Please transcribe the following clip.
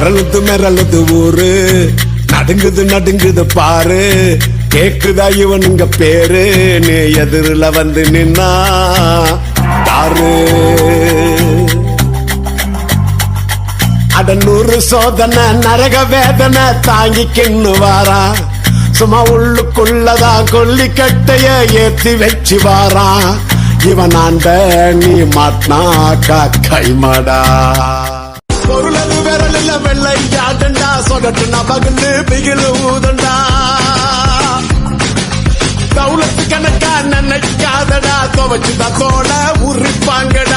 மிரளுது ஊரு, நடுங்குது பாரு, கேக்குதா இவனுங்க பேரு, நீ எதிரில வந்து நின்னா தாரு. அட 100 சோதனை நரக வேதனை தாங்கிக்கின்னு வாரா, சும்மா உள்ளுக்குள்ளதான் கொல்லிக்கட்டைய ஏத்தி வச்சு வாரா. இவன் ஆண்ட நீ மாட்னாக்கா கைமாடா. பொருளது விரலில் வெள்ளையாடண்டா, சொடட்டுனா பகந்து பிகிலு ஊதண்டா. தௌலத்து கணக்கா நினைக்காதடா, துவச்சுதான் தோட உரிப்பாங்கடா.